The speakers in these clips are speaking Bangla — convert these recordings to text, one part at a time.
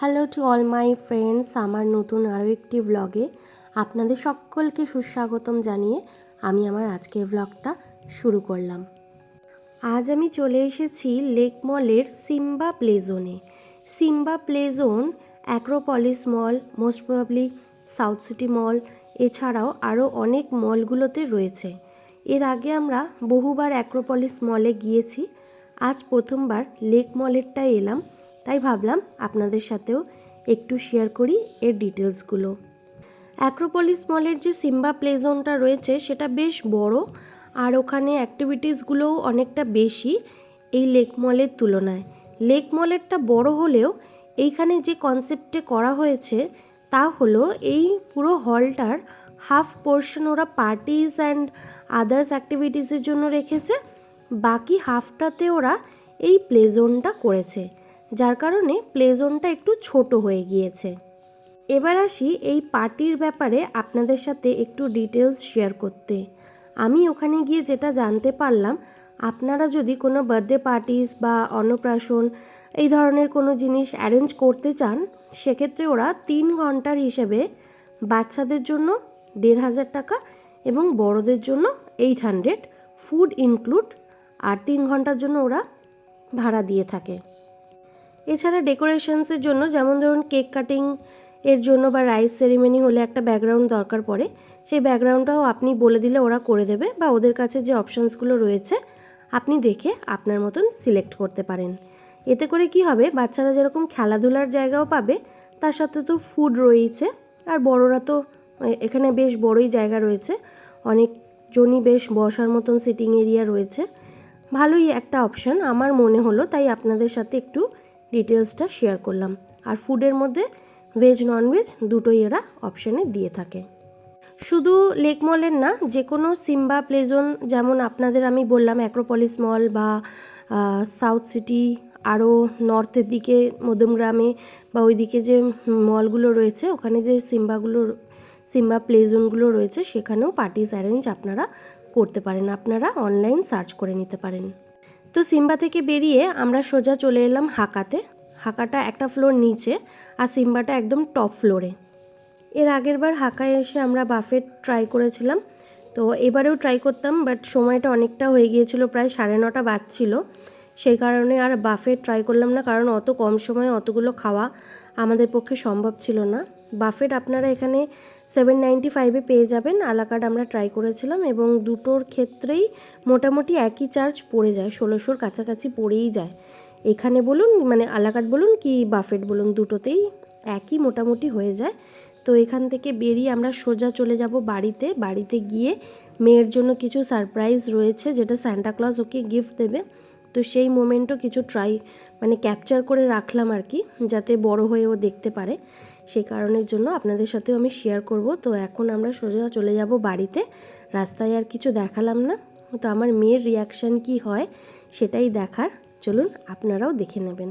Hello to all my friends, আমার নতুন আরও একটি ব্লগে আপনাদের সকলকে সুস্বাগতম জানিয়ে আমি আমার আজকের ব্লগটা শুরু করলাম। আজ আমি চলে এসেছি লেক মলের সিম্বা প্লে জোনে। Simba play zone Acropolis mall, most probably South City mall, এছাড়াও আরও অনেক মলগুলোতে রয়েছে। এর আগে আমরা বহুবার অ্যাক্রোপলিস মলে গিয়েছি, আজ প্রথমবার লেক মলেরটায় এলাম, তাই ভাবলাম আপনাদের সাথেও একটু শেয়ার করি এর ডিটেলসগুলো। অ্যাক্রোপলিস মলের যে সিম্বা প্লে জোনটা রয়েছে সেটা বেশ বড়, আর ওখানে অ্যাক্টিভিটিসগুলোও অনেকটা বেশি এই লেক মলের তুলনায়। লেক মলেরটা বড় হলেও এইখানে যে কনসেপ্টে করা হয়েছে তা হলো এই পুরো হলটার হাফ পোর্শন ওরা পার্টিস অ্যান্ড আদার্স অ্যাক্টিভিটিসের জন্য রেখেছে, বাকি হাফটাতে ওরা এই প্লে জোনটা করেছে, যার কারণে প্লে জোনটা একটু ছোট হয়ে গিয়েছে। এবার আসি এই পার্টির ব্যাপারে আপনাদের সাথে একটু ডিটেলস শেয়ার করতে। আমি ওখানে গিয়ে যেটা জানতে পারলাম, আপনারা যদি কোনো বার্থডে পার্টিস বা অন্নপ্রাশন এই ধরনের কোনো জিনিস অ্যারেঞ্জ করতে চান, সেক্ষেত্রে ওরা 3 ঘন্টার হিসেবে বাচ্চাদের জন্য 1,500 টাকা এবং বড়দের জন্য 800, ফুড ইনক্লুড, আর 3 ঘন্টার জন্য ওরা ভাড়া দিয়ে থাকে। এছাড়া ডেকোরেশনসের জন্য, যেমন ধরুন কেক কাটিং এর জন্য বা রাইস সেরিমনি হলে একটা ব্যাকগ্রাউন্ড দরকার পড়ে, সেই ব্যাকগ্রাউন্ডটাও আপনি বলে দিলে ওরা করে দেবে, বা ওদের কাছে যে অপশানসগুলো রয়েছে আপনি দেখে আপনার মতন সিলেক্ট করতে পারেন। এতে করে কি হবে, বাচ্চারা যেরকম খেলাধুলার জায়গাও পাবে, তার সাথে তো ফুড রয়েছে, আর বড়রা তো এখানে বেশ বড়ই জায়গা রয়েছে, অনেকজনই বেশ বসার মতন সিটিং এরিয়া রয়েছে, ভালোই একটা অপশান আমার মনে হলো, তাই আপনাদের সাথে একটু ডিটেলসটা শেয়ার করলাম। আর ফুডের মধ্যে ভেজ ননভেজ দুটোই এরা অপশানে দিয়ে থাকে। শুধু লেক মলের না, যে কোনো সিম্বা প্লে জোন, যেমন আপনাদের আমি বললাম অ্যাক্রোপলিস মল বা সাউথ সিটি, আরও নর্থের দিকে মধ্যমগ্রামে বা ওইদিকে যে মলগুলো রয়েছে, ওখানে যে সিম্বা প্লে জোনগুলো রয়েছে, সেখানেও পার্টিস অ্যারেঞ্জ আপনারা করতে পারেন, আপনারা অনলাইন সার্চ করে নিতে পারেন। তো সিম্বা থেকে বেরিয়ে আমরা সোজা চলে এলাম হাকাতে। হাকাটা একটা ফ্লোর নিচে আর সিম্বাটা একদম টপ ফ্লোরে। এর আগের বার হাকায় এসে আমরা বাফেট ট্রাই করেছিলাম, তো এবারেও ট্রাই করতাম, বাট সময়টা অনেকটা হয়ে গিয়েছিল, প্রায় 9:30 বাজছিল, সেই কারণে আর বাফেট ট্রাই করলাম না, কারণ অত কম সময়ে অতগুলো খাওয়া আমাদের পক্ষে সম্ভব ছিল না। বাফেট আপনারা এখানে 795-এ পেয়ে যাবেন, আলাকার্ড আমরা ট্রাই করেছিলাম, এবং দুটোর ক্ষেত্রেই মোটামুটি একই চার্জ পড়ে যায়, 1600-র কাছাকাছি পড়েই যায়। এখানে বলুন, মানে আলাকার্ড বলুন কি বাফেট বলুন, দুটোতেই একই মোটামুটি হয়ে যায়। তো এখান থেকে বেরিয়ে আমরা সোজা চলে যাব বাড়িতে। বাড়িতে গিয়ে মেয়ের জন্য কিছু সারপ্রাইজ রয়েছে, যেটা সান্টা ক্লজ ওকে গিফট দেবে, তো সেই মোমেন্টও কিছু ক্যাপচার করে রাখলাম আর কি, যাতে বড় হয়ে ও দেখতে পারে, সেই কারণের জন্য আপনাদের সাথেও আমি শেয়ার করব। তো এখন আমরা সোজা চলে যাব বাড়িতে, রাস্তায় আর কিছু দেখালাম না, তো আমার মেয়ের রিয়াকশান কি হয় সেটাই দেখার, চলুন আপনারাও দেখে নেবেন।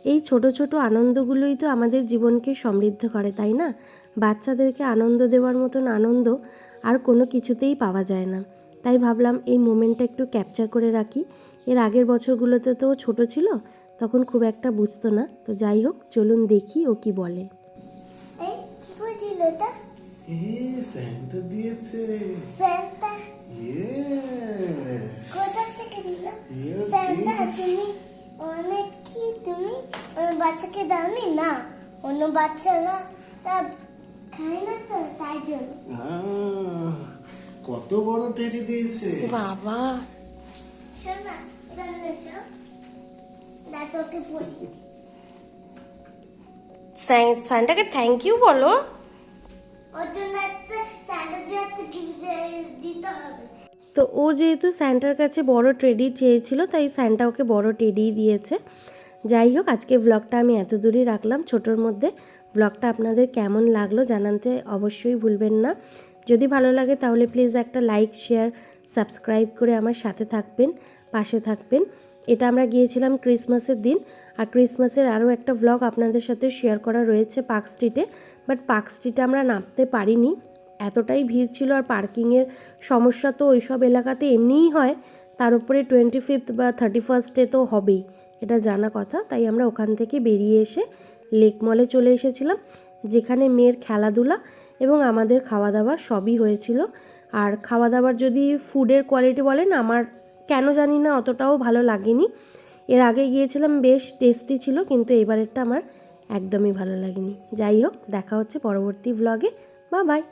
এই ছোট ছোট আনন্দগুলোই তো আমাদের জীবনকে সমৃদ্ধ করে, তাই না? বাচ্চাদেরকে আনন্দ দেওয়ার মতন আনন্দ আর কোনো কিছুতেই পাওয়া যায় না, তাই ভাবলাম এই মোমেন্টটা একটু ক্যাপচার করে রাখি। এর আগের বছরগুলোতে তো ছোট ছিল, তখন খুব একটা বুঝতো না, তো যাই হোক, চলুন দেখি ও কি বলে। স্যান্টা দিয়েছে। Santa yes. কোথা থেকে দিল? স্যান্টা তুমি অনেক কি তুমি বাচ্চাকে দাওনি? না, অন্য বাচ্চারা খায় না, তো তাই জন্য। কত বড় টেডি দিয়েছে বাবা, শোন না, এখানে এসো, দাঁতকে পড়ি। সান্টাকে থ্যাংক ইউ বলো। ওর জন্য একটা স্যান্টা দিতে হবে। তো ও যেহেতু স্যান্টার কাছে বড় টেডি চেয়েছিল, তাই স্যান্টা ওকে বড় টেডি দিয়েছে। যাই হোক, আজকে ব্লগটা আমি এত দূরই রাখলাম, ছোটোর মধ্যে। ব্লগটা আপনাদের কেমন লাগলো জানাতে অবশ্যই ভুলবেন না। যদি ভালো লাগে তাহলে প্লিজ একটা লাইক, শেয়ার, সাবস্ক্রাইব করে আমার সাথে থাকবেন, পাশে থাকবেন। এটা আমরা গিয়েছিলাম ক্রিসমাসের দিন, আর ক্রিসমাসের আরও একটা ব্লগ আপনাদের সাথে শেয়ার করা রয়েছে পার্ক স্ট্রিটে, বাট পার্ক স্ট্রিটে আমরা নামতে পারিনি, এতটাই ভিড় ছিল, আর পার্কিংয়ের সমস্যা তো ওইসব এলাকাতে এমনিই হয়, তার উপরে 25 বা 31 তো হবেই, এটা জানা কথা। তাই আমরা ওখান থেকে বেরিয়ে এসে লেক মলে চলে এসেছিলাম, যেখানে মেয়ের খেলাধুলা এবং আমাদের খাওয়া দাওয়া সবই হয়েছিল। আর খাওয়া দাওয়ার যদি ফুডের কোয়ালিটি বলেন, আমার কেন জানি না অতটাও ভালো লাগেনি। এর আগে গিয়েছিলাম, বেশ টেস্টি ছিল, কিন্তু এবারেরটা আমার একদমই ভালো লাগেনি। যাই হোক, দেখা হচ্ছে পরবর্তী ব্লগে। Bye bye.